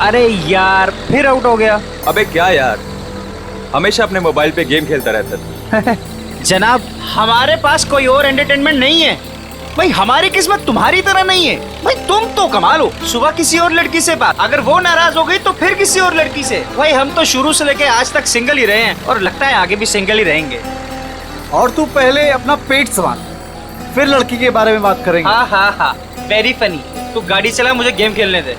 अरे यार फिर आउट हो गया। अबे क्या यार, हमेशा अपने मोबाइल पे गेम खेलता रहता था। जनाब हमारे पास कोई और एंटरटेनमेंट नहीं है भाई, हमारी किस्मत तुम्हारी तरह नहीं है भाई। तुम तो कमाल हो, सुबह किसी और लड़की से बात, अगर वो नाराज हो गई तो फिर किसी और लड़की से। भाई हम तो शुरू से लेके आज तक सिंगल ही रहे हैं और लगता है आगे भी सिंगल ही रहेंगे। और तू पहले अपना पेट संभाल, फिर लड़की के बारे में बात करेंगे। हाँ हाँ हाँ, वेरी फनी। तू गाड़ी चला, मुझे गेम खेलने दे।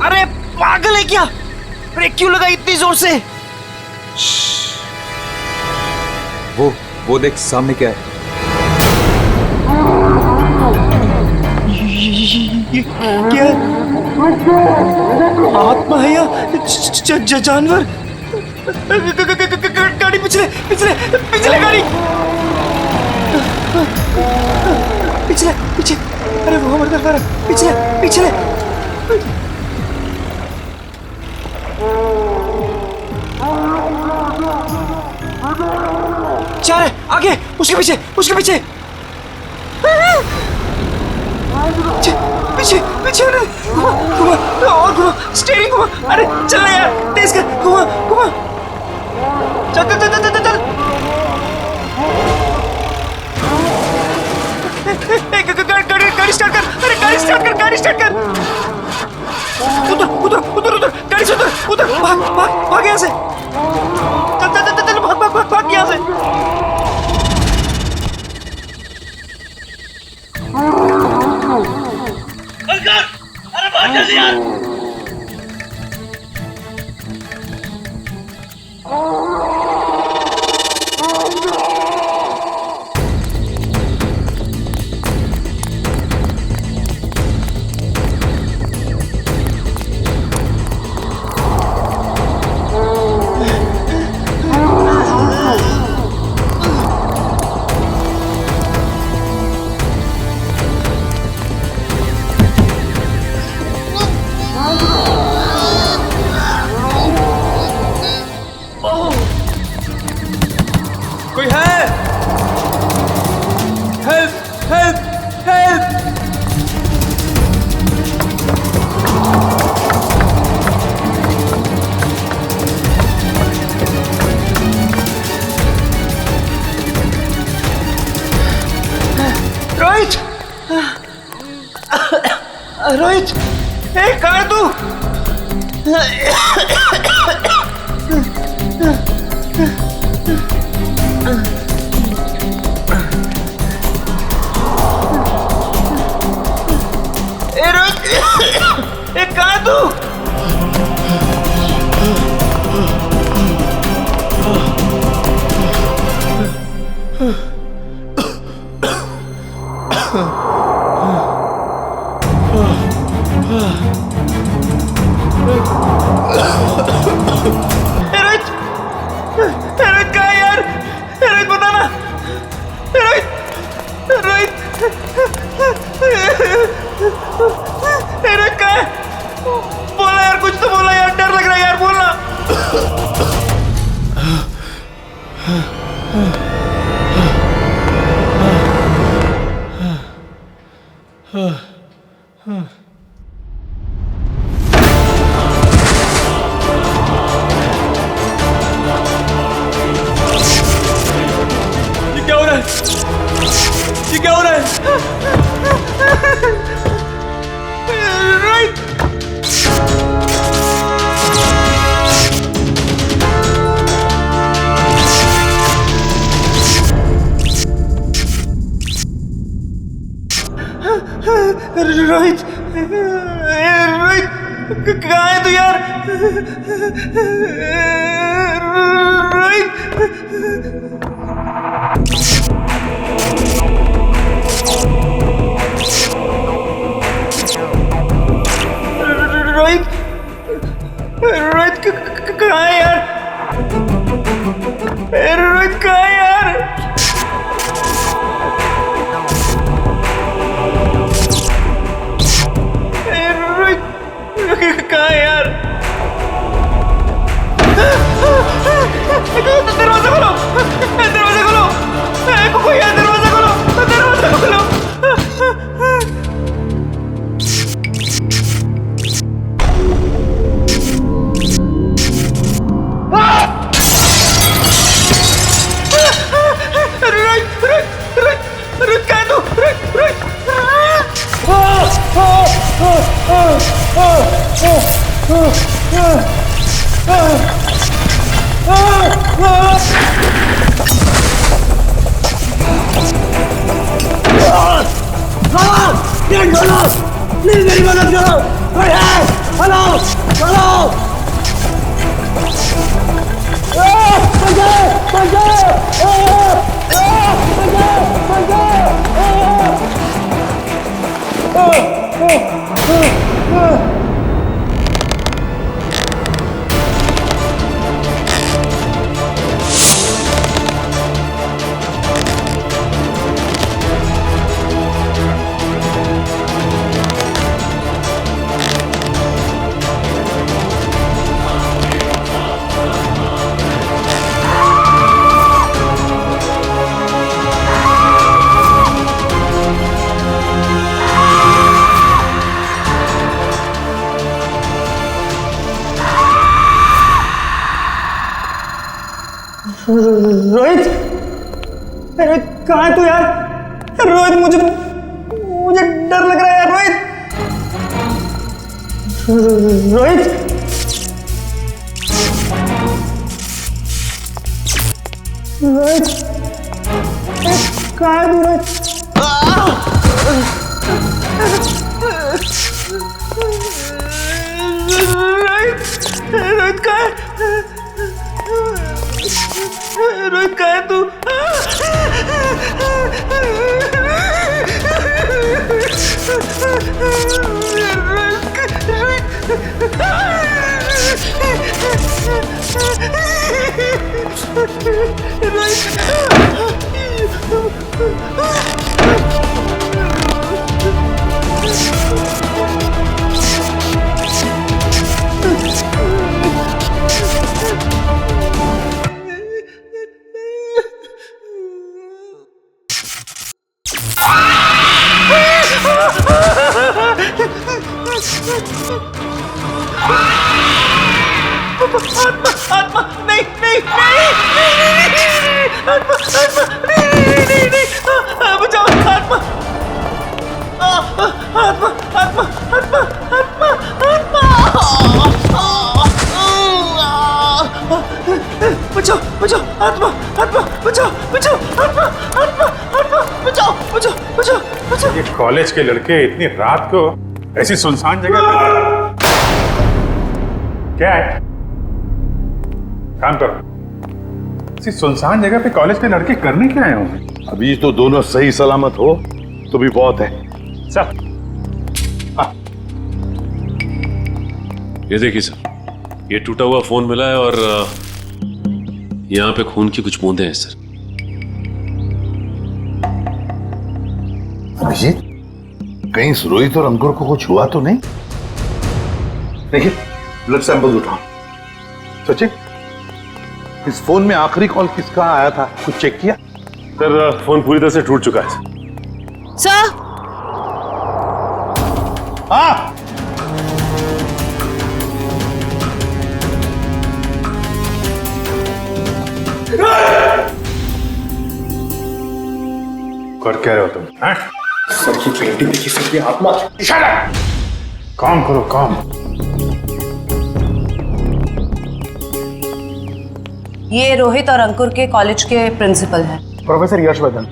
अरे पागल है क्या, ब्रेक क्यों लगा इतनी जोर से? वो देख सामने क्या है। ये क्या आत्मा है या जानवर? गाड़ी पिछले पिछले पिछले गाड़ी पिछले पीछे। अरे वो हमारे तरफ आ रहा है, पिछले पिछले। चार है आगे, उसके पीछे उसके पीछे पीछे पीछे। घुमा घुमा और घुमा, स्टीयरिंग घुमा। अरे चल ना यार, तेज कर, घुमा घुमा। चल चल चल चल चल। गाड़ी स्टार्ट कर, अरे गाड़ी स्टार्ट कर, गाड़ी स्टार्ट कर। उधर उधर उधर उधर, गाड़ी से उधर उधर, भाग भाग भाग यहाँ से। चल चल चल चल, भाग भाग भाग भाग यहाँ से। अरे भाग जल्दी यार। कोई है? Help help help. Rohit, Rohit, कहाँ है तू? रोहित, कहाँ है तू? रोहित, रोहित कहाँ है यार? रोहित बताना, रोहित, रोहित, रोहित कहाँ है? बोला यार, कुछ तो बोला यार, डर लग रहा है यार, बोलना। ये क्या हो रहा है? ये क्या हो रहा है? रोहित, रोहित, रोहित कहाँ है तू यार? रोहित, रोहित, रोहित कहाँ है यार? रोहित कहाँ है यार? रोहित कहाँ है यार? दरवाजा खोलो, दरवाजा खोलो। कोई प्लीज मेरी मदद करो। हेलो हेलो रोहित, रोहित कहाँ है तू यार? रोहित मुझे डर लग रहा है यार। रोहित रोहित रोहित कहाँ है तू? रोहित रोहित कहाँ है? रोहित कहाँ है तू? आत्मा नहीं नहीं आत्मा नहीं बचाओ आत्मा आत्मा आत्मा आत्मा आत्मा आत्मा बचाओ बचाओ आत्मा आत्मा बचाओ बचाओ आत्मा आत्मा आत्मा बचाओ बचाओ बचाओ बचाओ। ये कॉलेज के लड़के इतनी रात को ऐसी सुनसान जगह पर क्या है? काम करो। इसी सुनसान जगह पे कॉलेज के लड़के करने क्या आए होंगे? अभी तो दोनों सही सलामत हो तो भी बहुत है। सर ये देखिए सर, ये टूटा हुआ फोन मिला है और यहाँ पे खून की कुछ बूंदें हैं सर। अभिजीत, कहीं रोहित और अंकुर को कुछ हुआ तो नहीं? देखिए, ब्लड सैंपल उठाओ। सचिन, इस फोन में आखिरी कॉल किसका आया था, कुछ चेक किया? सर फोन पूरी तरह से टूट चुका है सर। हाँ, कर क्या रहे हो तुम? सर की पेंटिंग देखी सर की आत्मा। काम करो काम। ये रोहित और अंकुर के कॉलेज के प्रिंसिपल हैं। प्रोफेसर यशवर्धन।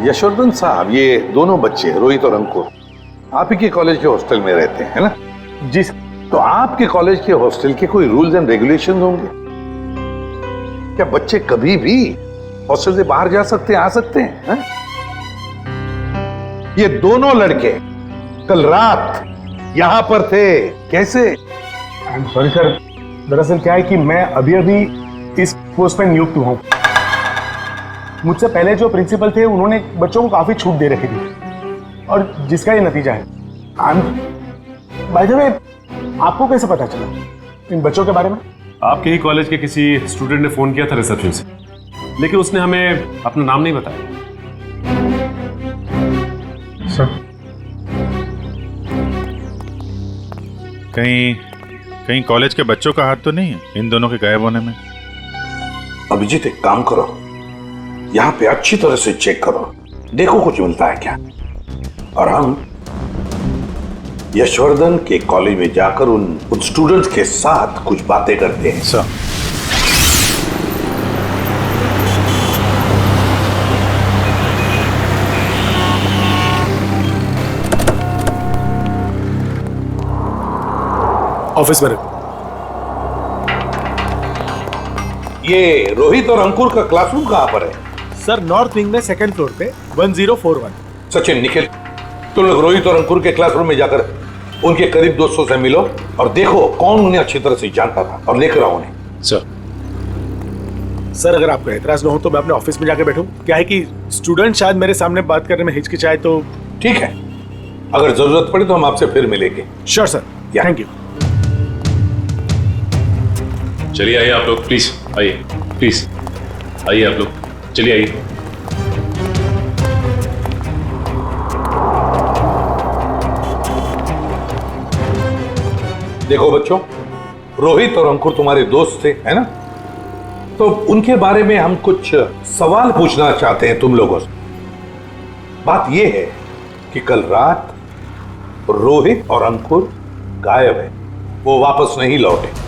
यशवर्धन साहब, ये दोनों बच्चे रोहित और अंकुर आप ही के कॉलेज के हॉस्टल में रहते हैं, है ना? जी। तो आपके कॉलेज के हॉस्टल के कोई रूल्स एंड रेगुलेशन होंगे क्या? बच्चे कभी भी हॉस्टल से बाहर जा सकते हैं, आ सकते हैं, है? ये दोनों लड़के कल रात यहां पर थे, कैसे? सॉरी सर, दरअसल क्या है कि मैं अभी अभी इस पोस्ट पर नियुक्त हुआ हूं। मुझसे पहले जो प्रिंसिपल थे उन्होंने बच्चों को काफी छूट दे रखी थी और जिसका ये नतीजा है। बाय द वे, आपको कैसे पता चला इन बच्चों के बारे में? आपके ही कॉलेज के किसी स्टूडेंट ने फोन किया था रिसेप्शन से, लेकिन उसने हमें अपना नाम नहीं बताया। सर, कहीं कॉलेज के बच्चों का हाथ तो नहीं है इन दोनों के गायब होने में? अभिजीत, एक काम करो, यहाँ पे अच्छी तरह से चेक करो, देखो कुछ मिलता है क्या। और हम यशवर्धन के कॉलेज में जाकर उन स्टूडेंट्स के साथ कुछ बातें करते हैं। सर ऑफिस में रख। ये रोहित और अंकुर का क्लासरूम कहाँ पर है? सर नॉर्थ विंग में सेकंड फ्लोर पे 1041। सचिन, निखिल, तुम लोग रोहित और अंकुर के क्लासरूम में जाकर उनके करीब दोस्तों से मिलो और देखो कौन उन्हें अच्छी तरह से जानता था और लेकर आओ उन्हें। सर अगर आपको एतराज न हो तो मैं अपने ऑफिस में जाके बैठूं। क्या है कि स्टूडेंट शायद मेरे सामने बात करने में हिचकिचाए तो। ठीक है, अगर जरूरत पड़े तो हम आपसे फिर मिलेंगे। Sure sir, thank you. चलिए आइए आप लोग, प्लीज आइए, प्लीज आइए आप लोग, चलिए आइए। देखो बच्चों, रोहित और अंकुर तुम्हारे दोस्त थे, है ना? तो उनके बारे में हम कुछ सवाल पूछना चाहते हैं तुम लोगों से। बात यह है कि कल रात रोहित और अंकुर गायब है, वो वापस नहीं लौटे।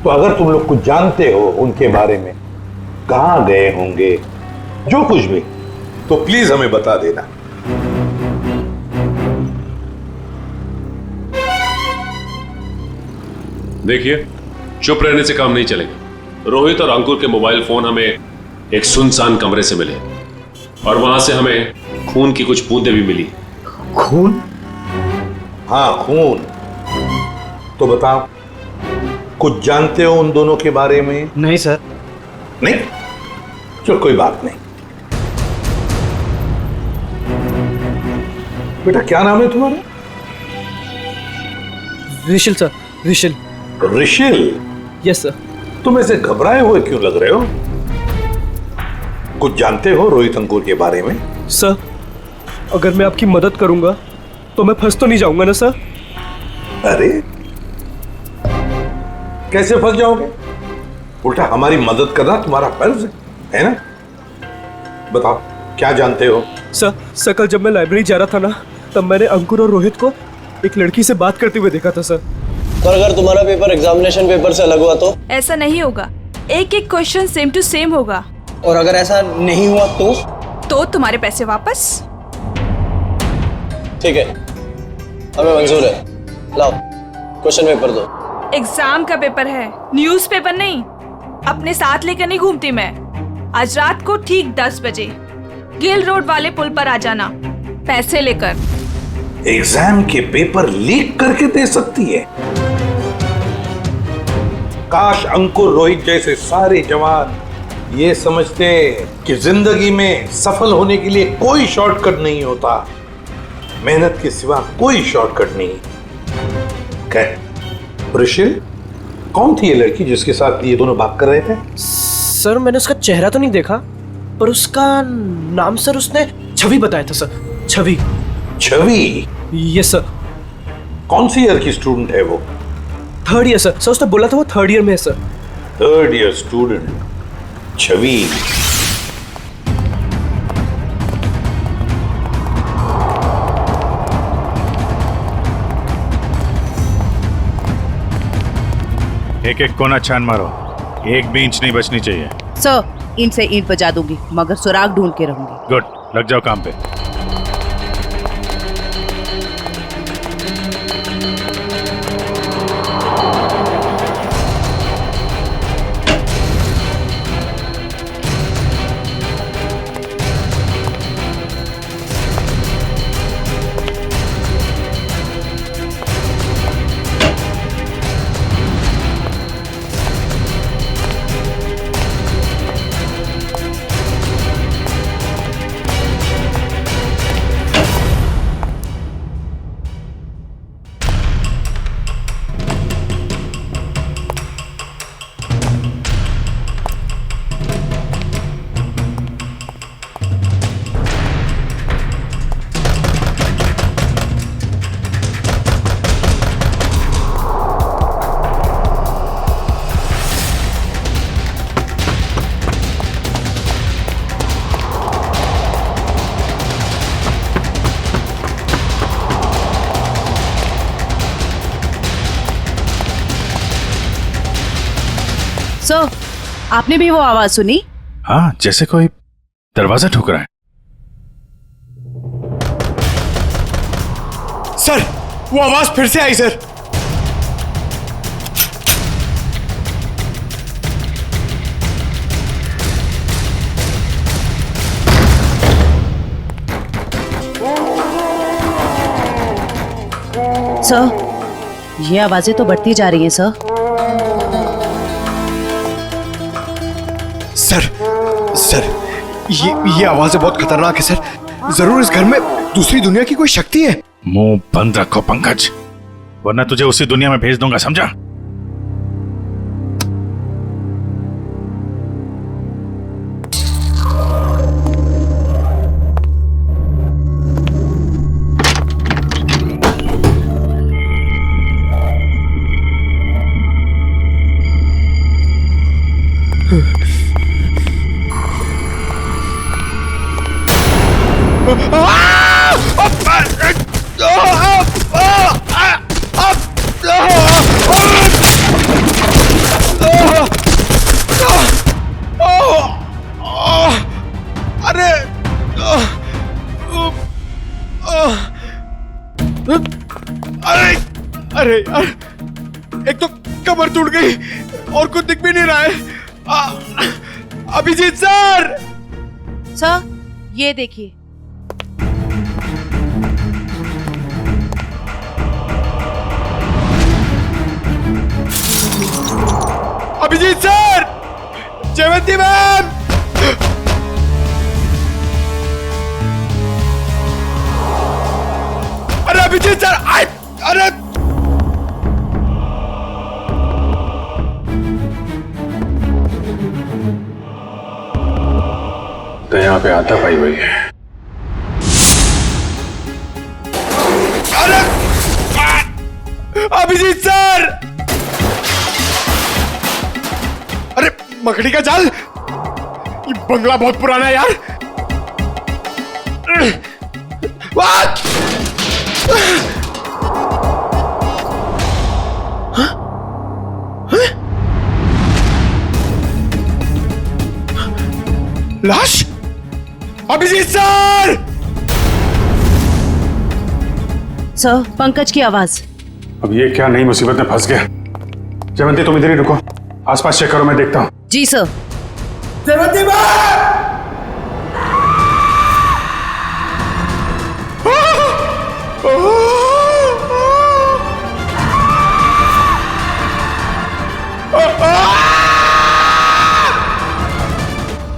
तो अगर तुम लोग कुछ जानते हो उनके बारे में, कहां गए होंगे, जो कुछ भी, तो प्लीज हमें बता देना। देखिए, चुप रहने से काम नहीं चलेगा। रोहित और अंकुर के मोबाइल फोन हमें एक सुनसान कमरे से मिले और वहां से हमें खून की कुछ बूंदें भी मिली। खून? हाँ, खून। तो बताओ, कुछ जानते हो उन दोनों के बारे में? नहीं सर। नहीं? चलो कोई बात नहीं। बेटा क्या नाम है तुम्हारा? Rishil sir, Rishil. Rishil? Yes sir. तुम ऐसे घबराए हुए क्यों लग रहे हो? कुछ जानते हो रोहित अंकुर के बारे में? सर, अगर मैं आपकी मदद करूंगा तो मैं फंस तो नहीं जाऊंगा ना सर? अरे कैसे फंस जाओगे? उल्टा हमारी मदद करना तुम्हारा फर्ज है ना? बताओ क्या जानते हो? सर कल जब मैं लाइब्रेरी जा रहा था ना, तब मैंने अंकुर और रोहित को एक लड़की से बात करते हुए देखा था सर। तो अगर तुम्हारा पेपर एग्जामिनेशन पेपर से अलग हुआ तो? ऐसा नहीं होगा, एक एक क्वेश्चन सेम टू सेम होगा। और अगर ऐसा नहीं हुआ तो तुम्हारे पैसे वापस। ठीक है, हमें मंजूर है। लाओ क्वेश्चन पेपर दो। एग्जाम का पेपर है, न्यूज़पेपर नहीं। अपने साथ लेकर नहीं घूमती मैं। आज रात को ठीक 10 बजे गिल रोड वाले पुल पर आ जाना, पैसे लेकर। एग्जाम के पेपर लीक करके दे सकती है? काश अंकुर रोहित जैसे सारे जवान ये समझते कि जिंदगी में सफल होने के लिए कोई शॉर्टकट नहीं होता, मेहनत के सिवा कोई शॉर्टकट नहीं। ऋषिल, कौन थी ये लड़की जिसके साथ ये दोनों बात कर रहे थे? सर मैंने उसका चेहरा तो नहीं देखा, पर उसका नाम सर उसने छवि बताया था sir. Chhavi. Chhavi? Yes sir. कौन सी ईयर की स्टूडेंट है वो? 3rd year sir. उसने बोला था वो 3rd ईयर में है सर। 3rd ईयर स्टूडेंट छवि। एक एक कोना छान मारो, एक भी इंच नहीं बचनी चाहिए। सर ईंट से ईंट बजा दूंगी, मगर सुराग ढूंढ के रहूंगी। गुड, लग जाओ काम पे। सर, आपने भी वो आवाज सुनी? हाँ, जैसे कोई दरवाजा ठोक रहा है। सर, वो आवाज फिर से आई सर। सर, ये आवाजें तो बढ़ती जा रही हैं सर। सर, ये आवाजें बहुत खतरनाक है सर। जरूर इस घर में दूसरी दुनिया की कोई शक्ति है। मुंह बंद रखो पंकज, वरना तुझे उसी दुनिया में भेज दूंगा, समझा? अरे यार, एक तो कमर टूट गई और कुछ दिख भी नहीं रहा है। अभिजीत सर! सर, ये देखिए। अभिजीत सर! जयवंती मैम! अरे अभिजीत सर! अरे तो यहाँ पे आता पाई हुई है। अरे अभिजीत सर! अरे मकड़ी का जाल! ये बंगला बहुत पुराना है यार। लाश? अभिजीत सर! सर, पंकज की आवाज। अब ये क्या नई मुसीबत में फंस गया। जयवंती, तुम इधर ही रुको, आसपास चेक करो, मैं देखता हूँ। जी sir. Jayvanti ma'am!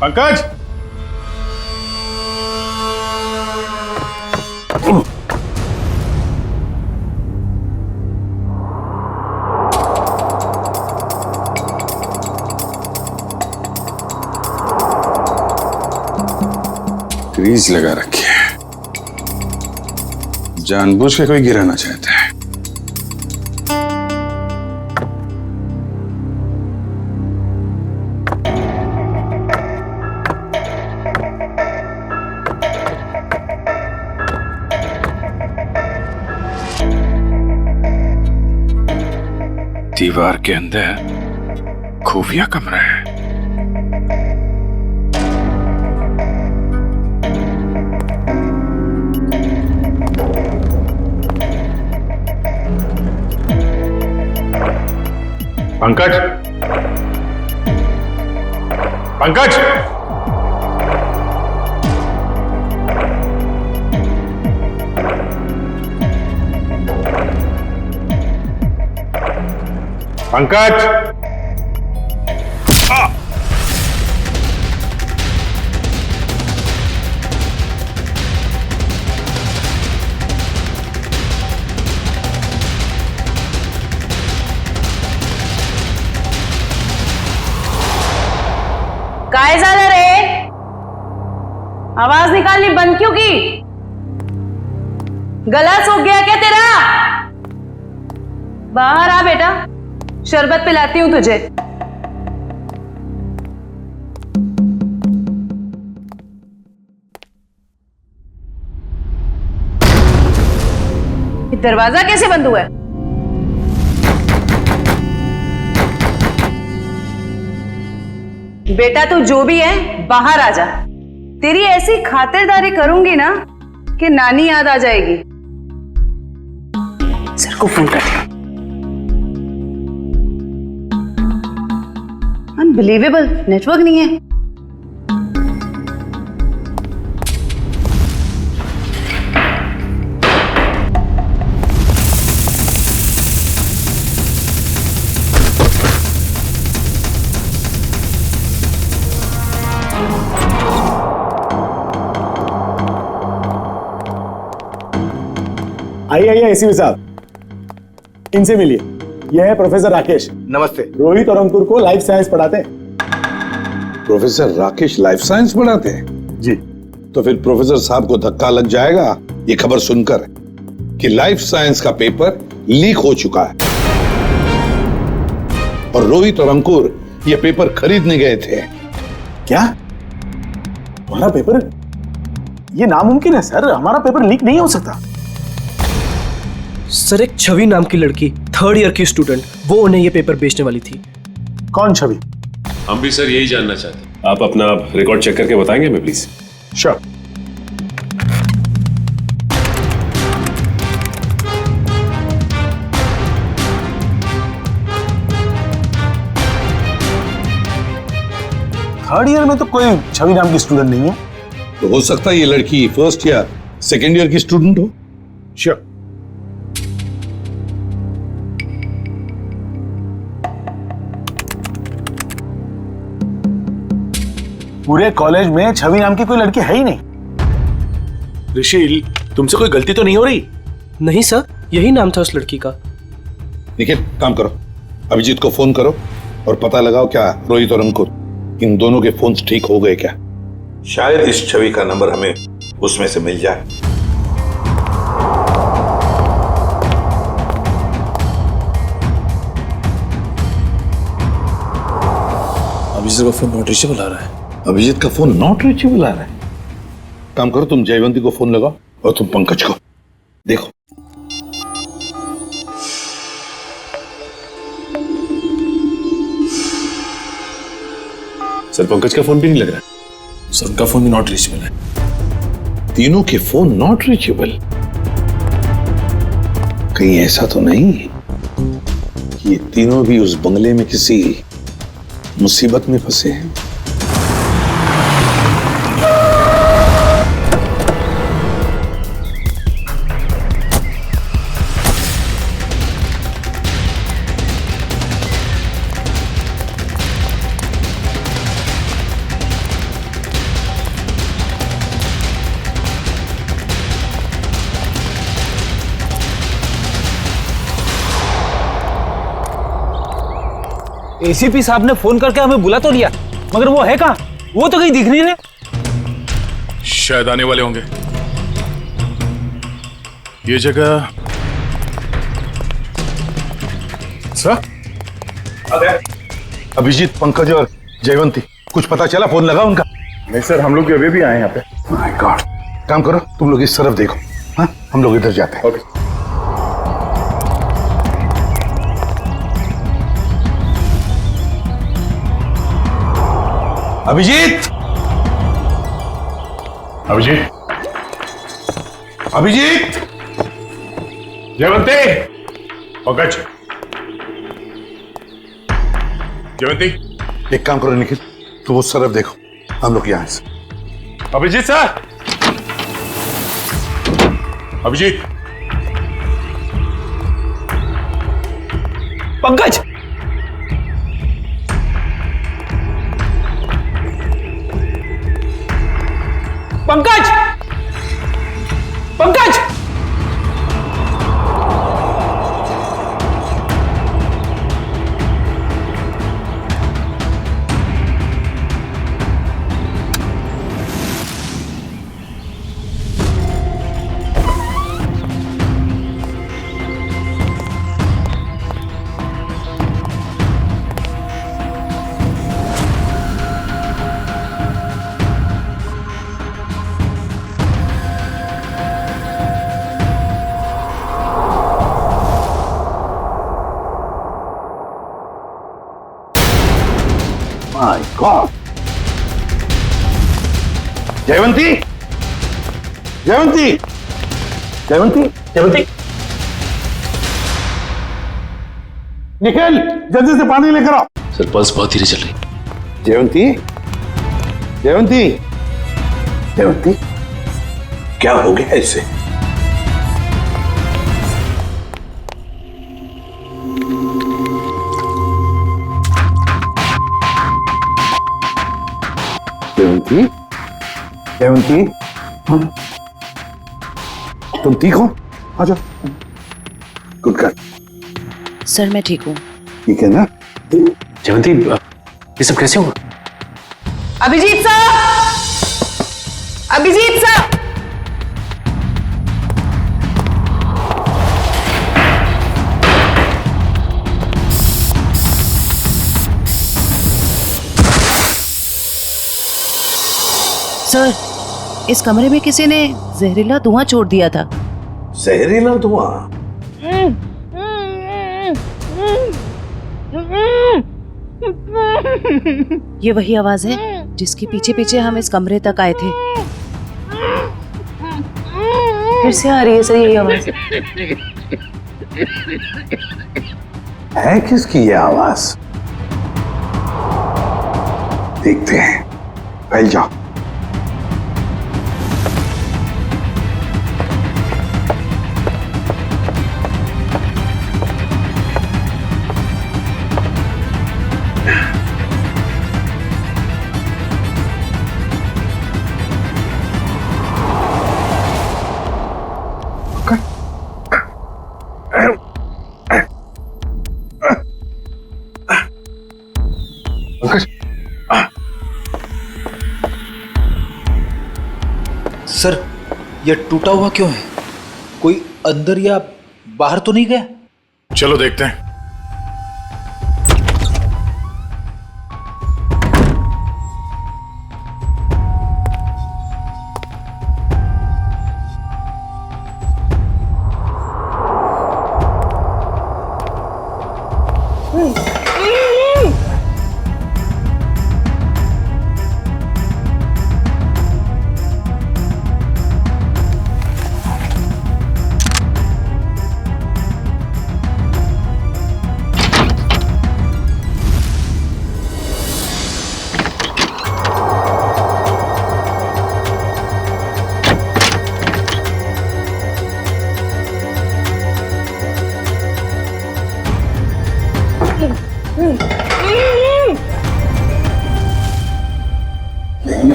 Pankaj! Grease लगा रखी है, जानबूझ के कोई गिराना चाहता है। दीवार के अंदर खुफिया कमरा है। पंकज! पंकज! पंकज! काय झालं रे? आवाज निकालनी बंद क्यों की? गला सूख गया क्या तेरा? बाहर आ बेटा, शरबत पिलाती हूं तुझे। दरवाजा कैसे बंद हुआ है? बेटा तू जो भी है बाहर आ जा। तेरी ऐसी खातिरदारी करूंगी ना कि नानी याद आ जाएगी। सर को फोन कर। अनबिलीवेबल, नेटवर्क नहीं है। आइए आइए एसीपी साहब, इनसे मिलिए। यह है प्रोफेसर राकेश। नमस्ते। रोहित और अंकुर को लाइफ साइंस पढ़ाते हैं। प्रोफेसर राकेश लाइफ साइंस पढ़ाते हैं? जी। तो फिर प्रोफेसर साहब को धक्का लग जाएगा ये खबर सुनकर कि लाइफ साइंस का पेपर लीक हो चुका है और रोहित और अंकुर ये पेपर खरीदने गए थे। क्या? हमारा पेपर? ये नामुमकिन है सर, हमारा पेपर लीक नहीं हो सकता। सर, एक छवि नाम की लड़की, 3rd ईयर की स्टूडेंट, वो उन्हें ये पेपर बेचने वाली थी। कौन छवि? हम भी सर यही जानना चाहते हैं। आप अपना रिकॉर्ड चेक करके बताएंगे हमें प्लीज? श्योर। थर्ड ईयर में तो कोई छवि नाम की स्टूडेंट नहीं है। तो हो सकता है ये लड़की 1st या 2nd ईयर की स्टूडेंट हो। श्योर। पूरे कॉलेज में छवि नाम की कोई लड़की है ही नहीं। ऋषि, तुमसे कोई गलती तो नहीं हो रही? नहीं सर, यही नाम था उस लड़की का। निखिल, काम करो, अभिजीत को फोन करो और पता लगाओ क्या रोहित और अंकुर इन दोनों के फोन्स ठीक हो गए क्या। शायद इस छवि का नंबर हमें उसमें से मिल जाए। अभिजीत का फोन नॉट रीचेबल आ रहा है। अभिजीत का फोन नॉट रीचेबल आ रहा है। काम करो, तुम जयवंती को फोन लगाओ और तुम पंकज को देखो। सर, पंकज का फोन भी नहीं लग रहा। सर, उनका फोन भी नॉट रीचेबल है। तीनों के फोन नॉट रीचेबल। कहीं ऐसा तो नहीं कि ये तीनों भी उस बंगले में किसी मुसीबत में फंसे हैं? एसीपी साहब ने फोन करके हमें बुला तो लिया, मगर वो है कहाँ? वो तो कहीं दिख नहीं रहे। शायद आने वाले होंगे। ये जगह सर? अभिजीत, पंकज और जयवंती, कुछ पता चला? फोन लगा उनका? नहीं सर, हम लोग अभी भी आए यहाँ पे। My God. काम करो, तुम लोग इस तरफ देखो। हाँ, हम लोग इधर जाते हैं। ओके। अभिजीत, अभिजीत, अभिजीत, जयवंती, पंकज, जयवंती। एक काम करो निखिल, तुम उस तरफ देखो, हम लोग यहाँ से। Abhijit sir, Abhijit, Pankaj, Pankaj, Pankaj, my God. Jayvanti, Jayvanti, Jayvanti, Jayvanti, Nikhil जल्दी से पानी लेकर आओ। सर पल्स बहुत धीरे चल रही। जयवंती, जयवंती, जयवंती, क्या हो गया इससे? जयवंती, जयवंती, तुम ठीक हो? आ जाओ। Good girl. सर मैं ठीक हूँ। ठीक है ना? जयवंती, ये सब कैसे हुआ? अभिजीत साहब, अभिजीत साहब, सर इस कमरे में किसी ने जहरीला धुआं छोड़ दिया था। जहरीला धुआं? ये वही आवाज है जिसके पीछे पीछे हम इस कमरे तक आए थे। फिर से आ रही है सर यही आवाज। है किसकी ये आवाज? देखते हैं। फैल जाओ। सर ये टूटा हुआ क्यों है? कोई अंदर या बाहर तो नहीं गया? चलो देखते हैं।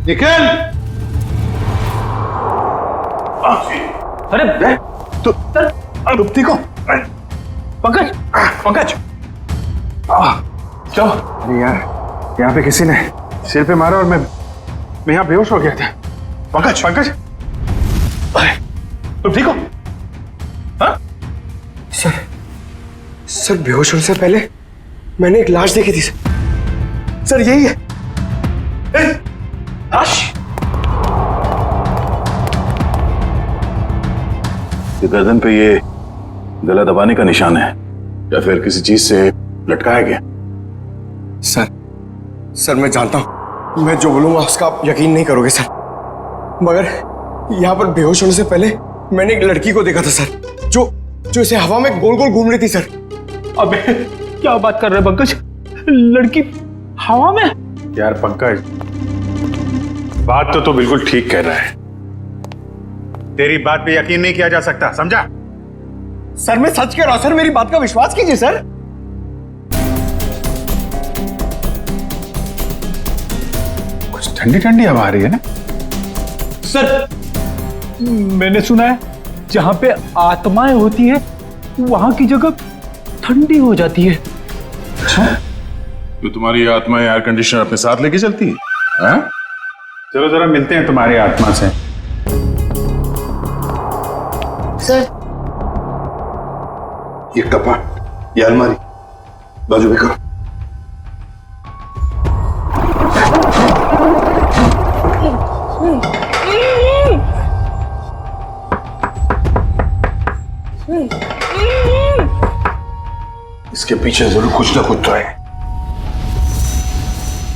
निखिल! अरे तू ठीक हो? पंकज, पंकज, चलो। अरे यार यहाँ पे किसी ने सिर पे मारा और मैं यहाँ बेहोश हो गया था। पंकज, पंकज, तुम ठीक हो? हाँ? सर बेहोश होने से पहले मैंने एक लाश देखी थी सर, यही है। लाश? ये गर्दन पे ये गला दबाने का निशान है या फिर किसी चीज से लटकाया गया? सर मैं जानता हूं मैं जो बोलूंगा उसका आप यकीन नहीं करोगे सर, मगर यहाँ पर बेहोश होने से पहले मैंने एक लड़की को देखा था सर, जो इसे हवा में गोल गोल घूम रही थी सर। अबे क्या बात कर रहे हैं पंकज? लड़की हवा में? यार पंकज, बात तो बिल्कुल ठीक कह रहा है। तेरी बात पे यकीन नहीं किया जा सकता, समझा? सर मैं सच कह रहा हूं सर, मेरी बात का विश्वास कीजिए सर। कुछ ठंडी ठंडी हवा आ रही है ना? सर मैंने सुना है जहां पे आत्माएं होती है वहां की जगह ठंडी हो जाती है। अच्छा, तो तुम्हारी आत्मा एयर कंडीशनर अपने साथ लेके चलती है? हाँ? चलो जरा मिलते हैं तुम्हारी आत्मा से। सर ये कपाट, ये अलमारी बाजू में करो। इसके पीछे जरूर कुछ ना कुछ तो है।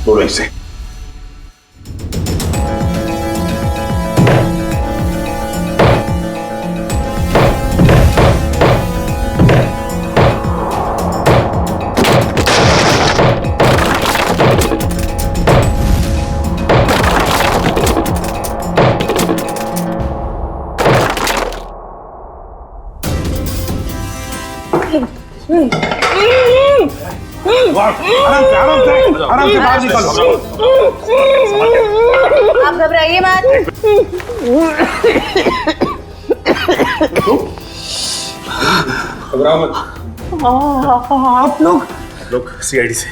तोड़ो इसे। आराम से बाहर निकलो। आप घबराइए मत। घबराओ मत। आप लोग सीआईडी से।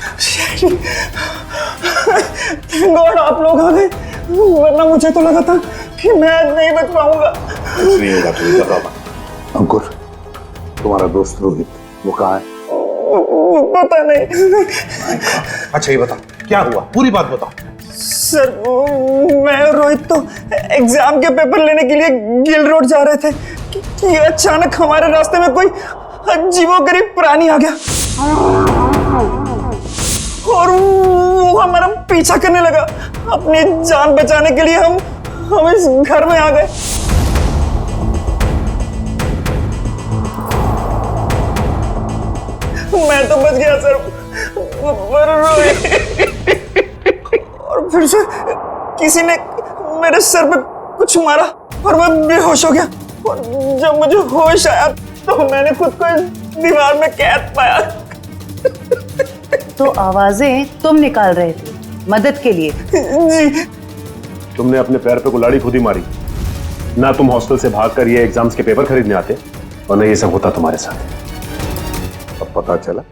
गॉड आप लोग आ गए, वरना मुझे तो लगा था कि मैं आज नहीं बच पाऊंगा। कुछ नहीं होगा, तुम घबराओ। अंकुर, तुम्हारा दोस्त रोहित वो कहाँ है? पता नहीं। अच्छा ये बताओ क्या हुआ, पूरी बात बताओ। सर मैं और रोहित तो एग्जाम के पेपर लेने के लिए गिल रोड जा रहे थे कि अचानक हमारे रास्ते में कोई अजीबोगरीब प्राणी आ गया और वो हमारा पीछा करने लगा। अपनी जान बचाने के लिए हम इस घर में आ गए। मैं तो बच गया सर, और फिर से किसी ने मेरे सर पे कुछ मारा और मैं बेहोश हो गया। और जब मुझे होश आया तो मैंने खुद को इस दीवार में कैद पाया। तो आवाजें तुम निकाल रहे थे मदद के लिए? जी। तुमने अपने पैर पे कुल्हाड़ी खुद ही मारी ना। तुम हॉस्टल से भागकर ये एग्जाम्स के पेपर खरीदने आते और ना ये सब होता तुम्हारे साथ। अब पता चला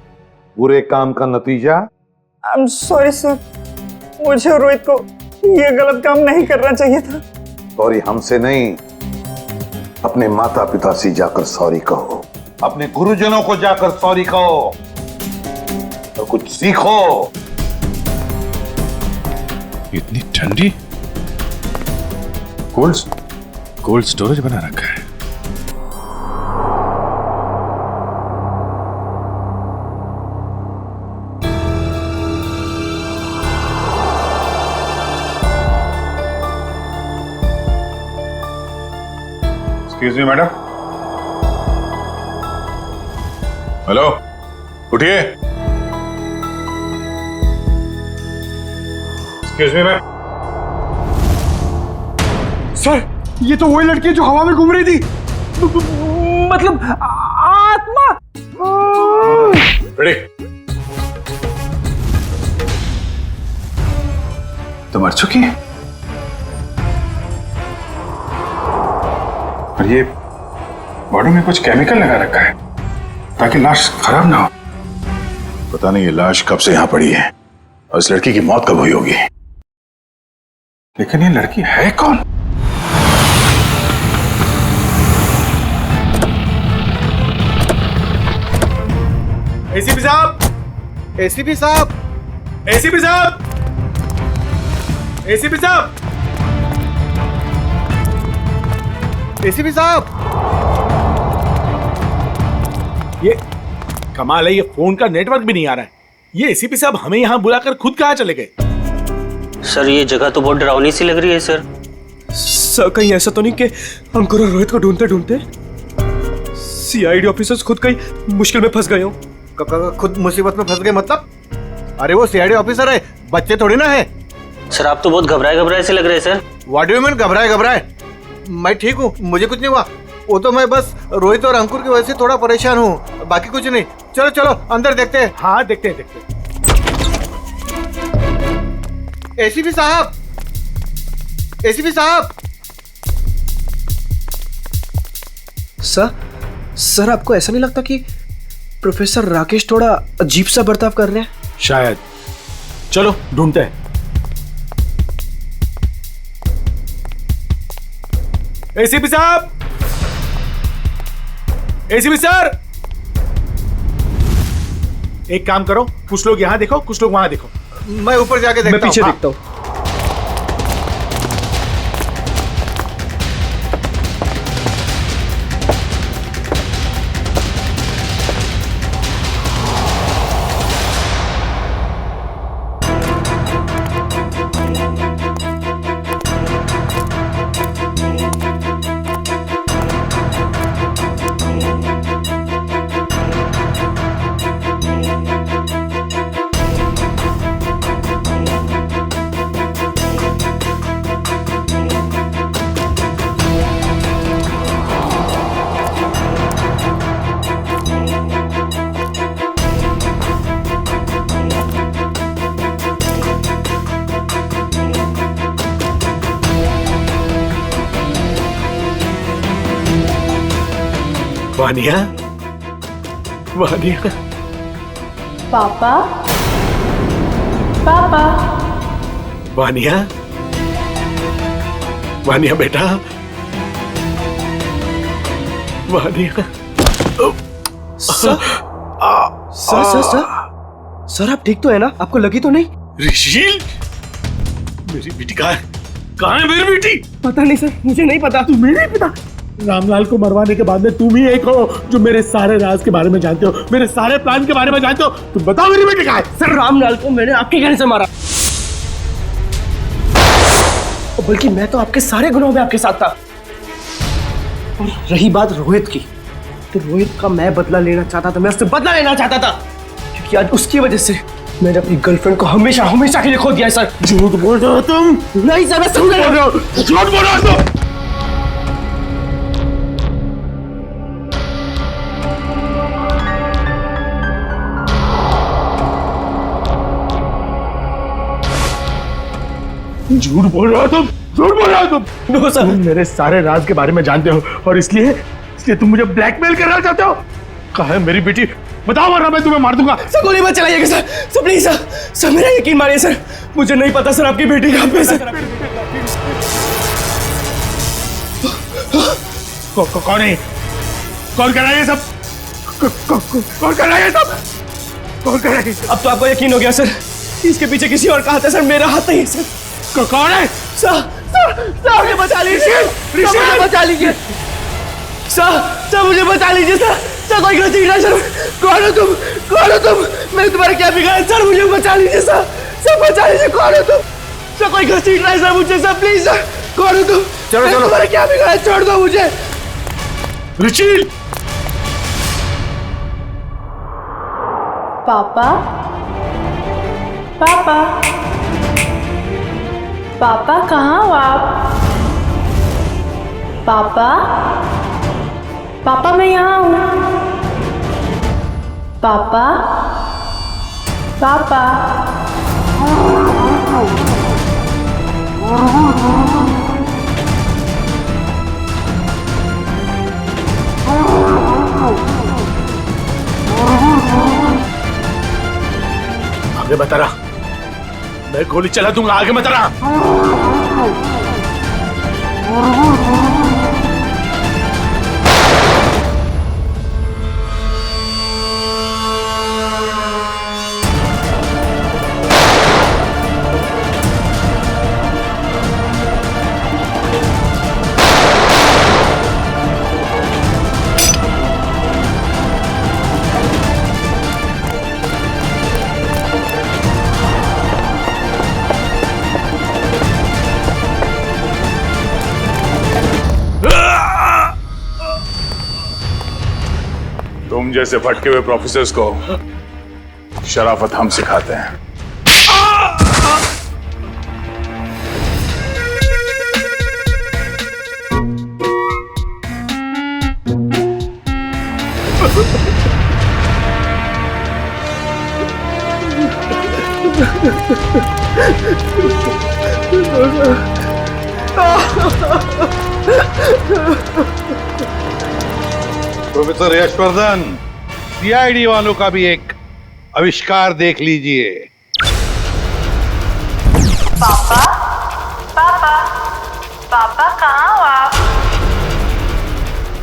बुरे काम का नतीजा। आई एम सॉरी सर, मुझे और रोहित को ये गलत काम नहीं करना चाहिए था। सॉरी हमसे नहीं, अपने माता पिता से जाकर सॉरी कहो, अपने गुरुजनों को जाकर सॉरी कहो और कुछ सीखो। इतनी ठंडी कोल्ड स्टोरेज बना रखा है। Excuse me madam. हेलो, उठिए। Excuse me ma'am. सर ये तो वही लड़की है जो हवा में घूम रही थी, मतलब आत्मा। रेडी? तो मर चुकी है और ये बॉडी में कुछ केमिकल लगा रखा है ताकि लाश खराब ना हो। पता नहीं ये लाश कब से यहां पड़ी है और इस लड़की की मौत कब हुई होगी। लेकिन ये लड़की है कौन? एसीपी साहब, एसीपी साहब, एसीपी साहब, एसीपी साहब, एसीपी साहब। ये कमाल है, ये फोन का नेटवर्क भी नहीं आ रहा है। ये एसीपी साहब हमें यहाँ बुलाकर खुद कहाँ चले गए? सर ये जगह तो बहुत डरावनी सी लग रही है सर। सर कहीं ऐसा तो नहीं कि अंकुर और रोहित को ढूंढते ढूंढते सीआईडी ऑफिसर्स खुद कहीं मुश्किल में फंस गए हो? खुद मुसीबत में फंस गए मतलब? अरे वो सीआईडी ऑफिसर है, बच्चे थोड़ी ना है। सर आप तो बहुत घबराए से लग रहे हैं sir. What do you mean घबराए? मैं ठीक हूँ, मुझे कुछ नहीं हुआ। वो तो मैं बस रोहित और अंकुर की वजह से थोड़ा परेशान हूँ, बाकी कुछ नहीं। चलो चलो अंदर देखते हैं। हाँ देखते हैं। एसीपी साहब, एसीपी साहब। सर आपको ऐसा नहीं लगता कि प्रोफेसर राकेश थोड़ा अजीब सा बर्ताव कर रहे हैं? शायद। चलो ढूंढते हैं। एसीपी साहब, एसीपी सर, एक काम करो, कुछ लोग यहां देखो, कुछ लोग वहां देखो। मैं ऊपर जाके देखता हूं। मैं पीछे देखता हूं। वानिया, वानिया। पापा, पापा, वानिया, वानिया बेटा, वानिया। सर, सर आप ठीक तो है ना? आपको लगी तो नहीं? ऋषिल, मेरी बेटी कहाँ है? कहाँ है मेरी बेटी? पता नहीं सर, मुझे नहीं पता। तुम्हें नहीं पता? रामलाल को मरवाने के बाद में तुम ही एक हो जो मेरे सारे राज के बारे में जानते हो, मेरे सारे प्लान के बारे में जानते हो। तुम बताओ मेरी बेटी कहाँ है? सर रामलाल को मैंने आपके कहने से मारा, बल्कि मैं तो आपके सारे गुनाहों में आपके साथ था। और रही बात रोहित की, तो रोहित का मैं बदला लेना चाहता था, मैं उससे बदला लेना चाहता था, क्योंकि आज उसकी वजह से मैंने अपनी गर्लफ्रेंड को हमेशा हमेशा के लिए खो दिया है। सर झूठ बोल रहे हो तुम? नहीं सर, मैं समझ रहा हूं। झूठ बोल रहे हो तुम? झूठ बोल रहे हो तुम? झूठ बोल रहे हो तुम? नो सर, तुम मेरे सारे राज के बारे में जानते हो और इसलिए तुम मुझे ब्लैकमेल करना चाहते हो। कहाँ है मेरी बेटी? बताओ वरना मैं तुम्हें मार दूंगा। सर गोली मत चलाइएगा sir, sir please sir, sir मेरा यकीन मानिए सर, मुझे नहीं पता सर आपकी बेटी कहाँ पे है सर। कौन है? कौन कर रहा है ये सब? कौन कर रहा है ये सब? कौन कर रहा है? अब तो आपको यकीन हो गया सर, इसके पीछे किसी और का हाथ है सर, मेरा हाथ नहीं है सर। कौन है? सर मुझे बचा लीजिए, मुझे बचा लीजिए सर, मुझे बचा लीजिए सर, कोई गलती नहीं सर। कौन हो तुम? कौन हो तुम? मैंने तुम्हारा क्या बिगाड़ा सर? मुझे बचा लीजिए सर, बचा लीजिए। कौन हो तुम? सर कोई गलती नहीं सर मुझे सर, प्लीज सर। कौन हो तुम? चलो चलो, तुम्हारा क्या बिगाड़ा? छोड़ दो मुझे। ऋषिल, पापा, पापा, पापा कहाँ हो आप? पापा, पापा मैं यहाँ हूँ। पापा, पापा, आगे बता रहा, मैं गोली चला दूंगा। आगे बता रहा। तुम जैसे भटके हुए प्रोफेसर्स को शराफत हम सिखाते हैं। प्रोफेसर यशवर्धन, सीआईडी वालों का भी एक आविष्कार देख लीजिए। पापा, पापा, पापा कहाँ हो आप?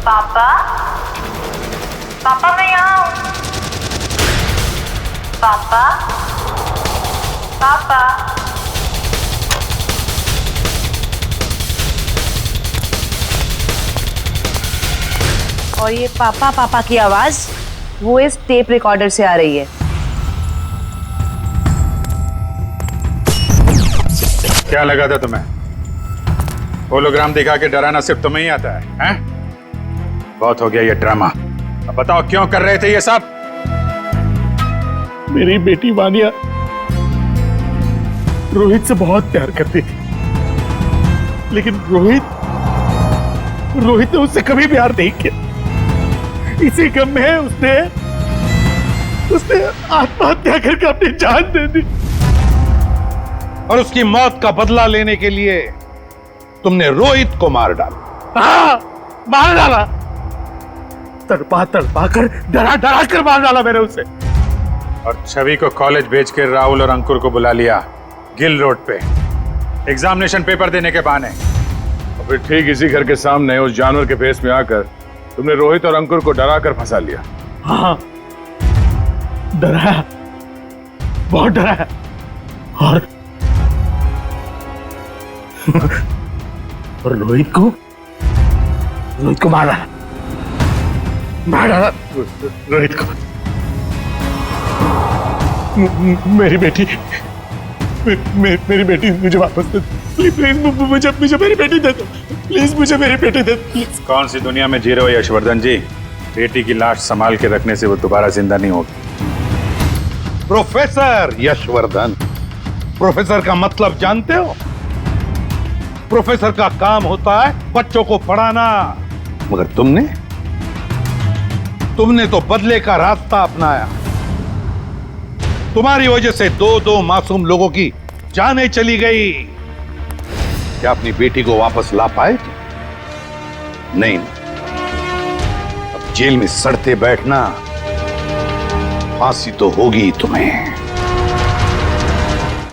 पापा, पापा मैं यहाँ हूँ। पापा, पापा, और ये पापा पापा की आवाज वो इस टेप रिकॉर्डर से आ रही है। क्या लगा था तुम्हें? होलोग्राम दिखा के डराना सिर्फ तुम्हें ही आता है, हैं? बहुत हो गया ये ड्रामा। अब बताओ क्यों कर रहे थे ये सब? मेरी बेटी वानिया रोहित से बहुत प्यार करती थी, लेकिन रोहित ने उससे कभी प्यार नहीं किया। इसी गम में उसने आत्महत्या करके अपनी जान दे दी। और उसकी मौत का बदला लेने के लिए तुमने रोहित को मार डाला। हाँ, मार डाला। तड़पा तड़पा कर डरा डरा कर मार डाला मैंने उसे। और छवि को कॉलेज भेज के राहुल और अंकुर को बुला लिया गिल रोड पे एग्जामिनेशन पेपर देने के बहाने। और फिर ठीक इसी घर के सामने उस जानवर के फेस में आकर तुमने रोहित और अंकुर को डरा कर फंसा लिया। हाँ, डराया, बहुत डराया। और रोहित को मार डाला रोहित को। मेरी बेटी मेरी बेटी मुझे वापस दे, प्लीज मुझे मेरी बेटी दे दो, प्लीज मुझे मेरी बेटी दे दो। कौन सी दुनिया में जी रहे हो यशवर्धन जी? बेटी की लाश संभाल के रखने से वो दोबारा जिंदा नहीं होगी। प्रोफेसर यशवर्धन, प्रोफेसर का मतलब जानते हो? प्रोफेसर का काम होता है बच्चों को पढ़ाना, मगर तुमने तो बदले का रास्ता अपनाया। तुम्हारी वजह से दो मासूम लोगों की जानें चली गई। क्या अपनी बेटी को वापस ला पाए? नहीं, अब जेल में सड़ते बैठना, फांसी तो होगी तुम्हें।